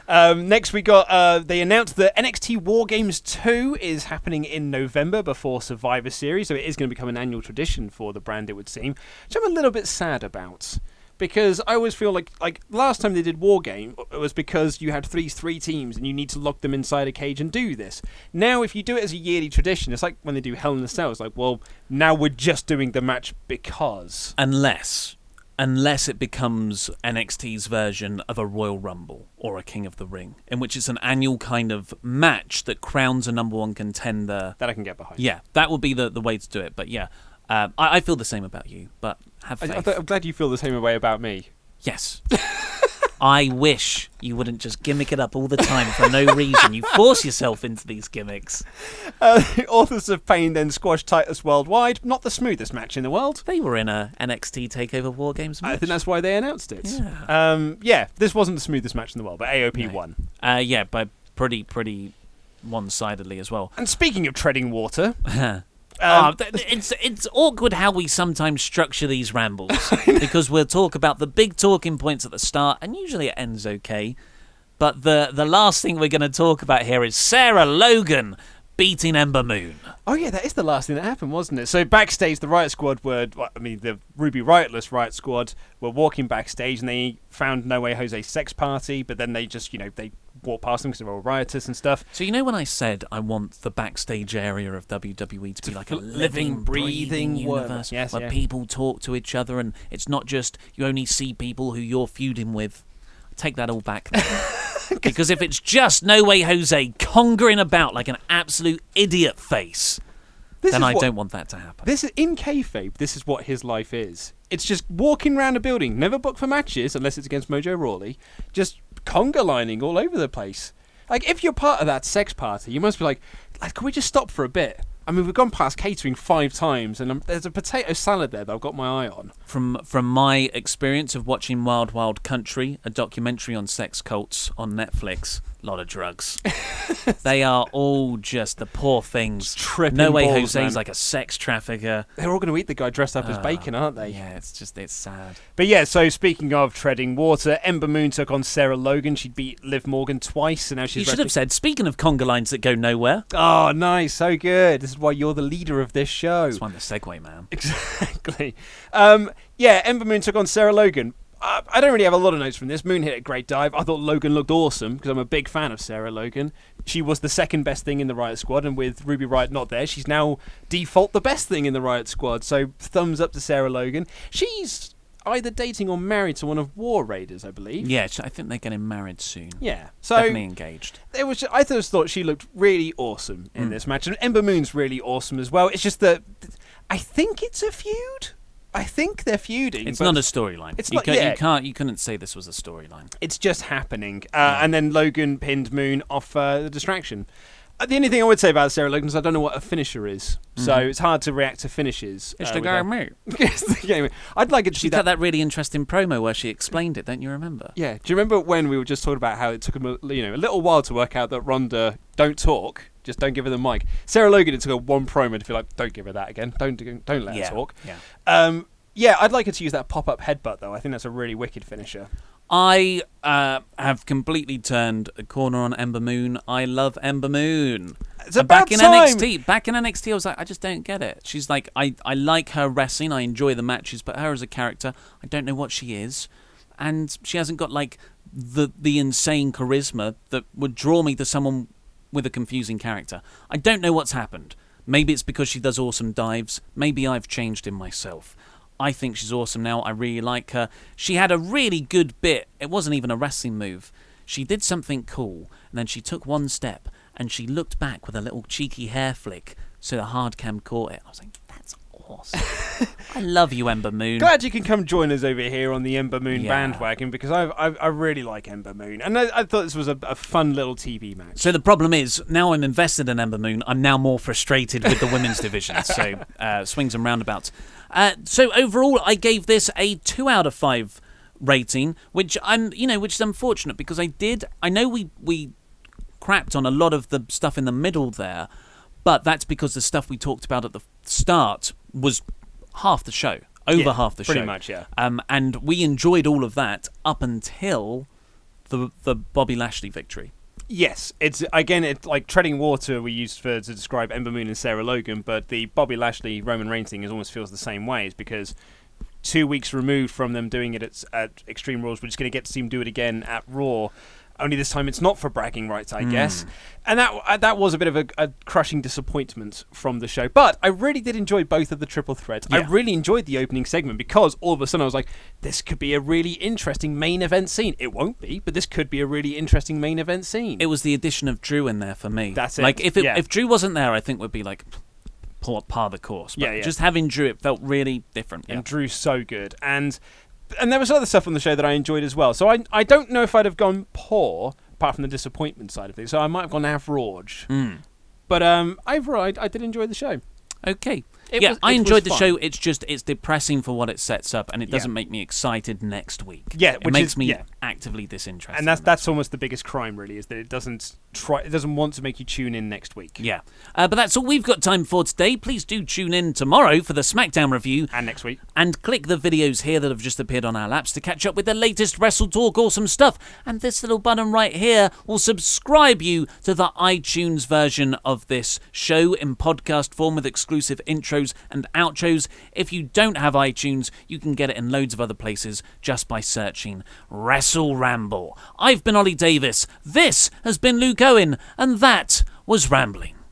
[SPEAKER 2] Yeah.
[SPEAKER 3] Next we got, they announced that NXT War Games 2 is happening in November before Survivor Series, so it is going to become an annual tradition for the brand, it would seem, which I'm a little bit sad about. Because I always feel like last time they did War Game, it was because you had three teams and you need to lock them inside a cage and do this. Now, if you do it as a yearly tradition, it's like when they do Hell in a Cell. It's like, well, now we're just doing the match because.
[SPEAKER 2] Unless it becomes NXT's version of a Royal Rumble or a King of the Ring, in which it's an annual kind of match that crowns a number one contender.
[SPEAKER 3] That I can get behind.
[SPEAKER 2] Yeah, that would be the way to do it. But yeah, I feel the same about you, but have faith.
[SPEAKER 3] I'm glad you feel the same way about me.
[SPEAKER 2] Yes. I wish you wouldn't just gimmick it up all the time for no reason. You force yourself into these gimmicks.
[SPEAKER 3] The Authors of Pain then squashed Titus Worldwide. Not the smoothest match in the world.
[SPEAKER 2] They were in a NXT TakeOver War Games match.
[SPEAKER 3] I think that's why they announced it.
[SPEAKER 2] Yeah.
[SPEAKER 3] This wasn't the smoothest match in the world, but AOP won.
[SPEAKER 2] Yeah, by pretty one-sidedly as well.
[SPEAKER 3] And speaking of treading water...
[SPEAKER 2] it's awkward how we sometimes structure these rambles because we'll talk about the big talking points at the start and usually it ends okay, but the last thing we're going to talk about here is Sarah Logan beating Ember Moon.
[SPEAKER 3] Oh yeah, that is the last thing that happened, wasn't it? So backstage, the Riot Squad the Ruby Riotless Riot Squad were walking backstage and they found No Way Jose's sex party, but then they just, they walked past them because they were all riotous and stuff.
[SPEAKER 2] So when I said I want the backstage area of WWE to be like a living, breathing universe where people talk to each other and it's not just you only see people who you're feuding with. Take that all back now. Because if it's just No Way Jose congering about like an absolute idiot face, then I don't want that to happen.
[SPEAKER 3] This is in kayfabe. This is what his life is. It's just walking around a building, never booked for matches unless it's against Mojo Rawley, just conga lining all over the place. Like if you're part of that sex party, you must be like, can we just stop for a bit? I mean, we've gone past catering 5 times, and there's a potato salad there that I've got my eye on.
[SPEAKER 2] From my experience of watching Wild Wild Country, a documentary on sex cults on Netflix, a lot of drugs. They are all just the poor things.
[SPEAKER 3] Tripping
[SPEAKER 2] No Way
[SPEAKER 3] balls,
[SPEAKER 2] Jose's
[SPEAKER 3] man.
[SPEAKER 2] like a sex trafficker.
[SPEAKER 3] They're all going to eat the guy dressed up as bacon, aren't they?
[SPEAKER 2] Yeah, it's sad.
[SPEAKER 3] But yeah, so speaking of treading water, Ember Moon took on Sarah Logan. She'd beat Liv Morgan twice, and now she's...
[SPEAKER 2] You should have said, speaking of conga lines that go nowhere.
[SPEAKER 3] Oh, nice, so good. This is why you're the leader of this show.
[SPEAKER 2] That's why I'm the segue man.
[SPEAKER 3] Exactly. Yeah, Ember Moon took on Sarah Logan. I don't really have a lot of notes from this. Moon hit a great dive. I thought Logan looked awesome because I'm a big fan of Sarah Logan. She was the second best thing in the Riot Squad, and with Ruby Riot not there, she's now default the best thing in the Riot Squad. So thumbs up to Sarah Logan. She's either dating or married to one of War Raiders, I believe.
[SPEAKER 2] Yeah, I think they're getting married soon.
[SPEAKER 3] Yeah, so
[SPEAKER 2] definitely engaged.
[SPEAKER 3] I just thought she looked really awesome in this match, and Ember Moon's really awesome as well. It's just that I think it's a feud. I think they're feuding.
[SPEAKER 2] It's not a storyline.
[SPEAKER 3] It's
[SPEAKER 2] you couldn't say this was a storyline.
[SPEAKER 3] It's just happening. And then Logan pinned Moon off the distraction. The only thing I would say about Sarah Logan is I don't know what a finisher is. So it's hard to react to finishes.
[SPEAKER 2] It's the guy me.
[SPEAKER 3] I'd like it to
[SPEAKER 2] She had that really interesting promo where she explained it, don't you remember?
[SPEAKER 3] Yeah. Do you remember when we were just talking about how it took him a little while to work out that Ronda don't talk, just don't give her the mic. Sarah Logan, it took her one promo to feel like, don't give her that again. Don't let her talk.
[SPEAKER 2] Yeah.
[SPEAKER 3] I'd like her to use that pop-up headbutt, though. I think that's a really wicked finisher.
[SPEAKER 2] I have completely turned a corner on Ember Moon. I love Ember Moon.
[SPEAKER 3] It's about time.
[SPEAKER 2] Back in NXT, I was like, I just don't get it. She's like, I like her wrestling. I enjoy the matches, but her as a character, I don't know what she is. And she hasn't got like the insane charisma that would draw me to someone with a confusing character. I don't know what's happened. Maybe it's because she does awesome dives. Maybe I've changed in myself. I think she's awesome now. I really like her. She had a really good bit. It wasn't even a wrestling move. She did something cool, and then she took one step, and she looked back with a little cheeky hair flick So the hard cam caught it. I was like, that's awesome. I love you, Ember Moon.
[SPEAKER 3] Glad you can come join us over here on the Ember Moon
[SPEAKER 2] Yeah.
[SPEAKER 3] bandwagon, because I really like Ember Moon, and I thought this was a fun little TV match.
[SPEAKER 2] So the problem is, now I'm invested in Ember Moon, I'm now more frustrated with the women's division. So swings and roundabouts. So overall, I gave this a 2 out of 5 rating, which which is unfortunate, because I know we crapped on a lot of the stuff in the middle there, but that's because the stuff we talked about at the start was half the show, half the show.
[SPEAKER 3] Pretty much, yeah.
[SPEAKER 2] And we enjoyed all of that up until the Bobby Lashley victory.
[SPEAKER 3] Yes, it's like treading water we used to describe Ember Moon and Sarah Logan, but the Bobby Lashley Roman Reigns thing almost feels the same way. It's because 2 weeks removed from them doing it at Extreme Rules, we're just going to get to see them do it again at Raw. Only this time it's not for bragging rights, I guess. And that was a bit of a crushing disappointment from the show. But I really did enjoy both of the triple threats. Yeah. I really enjoyed the opening segment, because all of a sudden I was like, this could be a really interesting main event scene. It won't be, but this could be a really interesting main event scene.
[SPEAKER 2] It was the addition of Drew in there for me.
[SPEAKER 3] That's it.
[SPEAKER 2] Like, if Drew wasn't there, I think we'd be like par the course. But just having Drew, it felt really different.
[SPEAKER 3] And Drew's so good. And there was other stuff on the show that I enjoyed as well. So I don't know if I'd have gone poor, apart from the disappointment side of things. So I might have gone average. But overall, I did enjoy the show.
[SPEAKER 2] Okay.
[SPEAKER 3] I
[SPEAKER 2] I enjoyed the show. It's just, it's depressing for what it sets up, and it doesn't make me excited next week.
[SPEAKER 3] Yeah,
[SPEAKER 2] it makes me actively disinterested.
[SPEAKER 3] And that's almost the biggest crime, really, is that it doesn't want to make you tune in next week.
[SPEAKER 2] Yeah. But that's all we've got time for today. Please do tune in tomorrow for the SmackDown review.
[SPEAKER 3] And next week.
[SPEAKER 2] And click the videos here that have just appeared on our laps to catch up with the latest WrestleTalk awesome stuff. And this little button right here will subscribe you to the iTunes version of this show in podcast form with exclusive intros and outros. If you don't have iTunes, you can get it in loads of other places just by searching WrestleRamble. I've been Ollie Davis, this has been Luke Owen, and that was Rambling.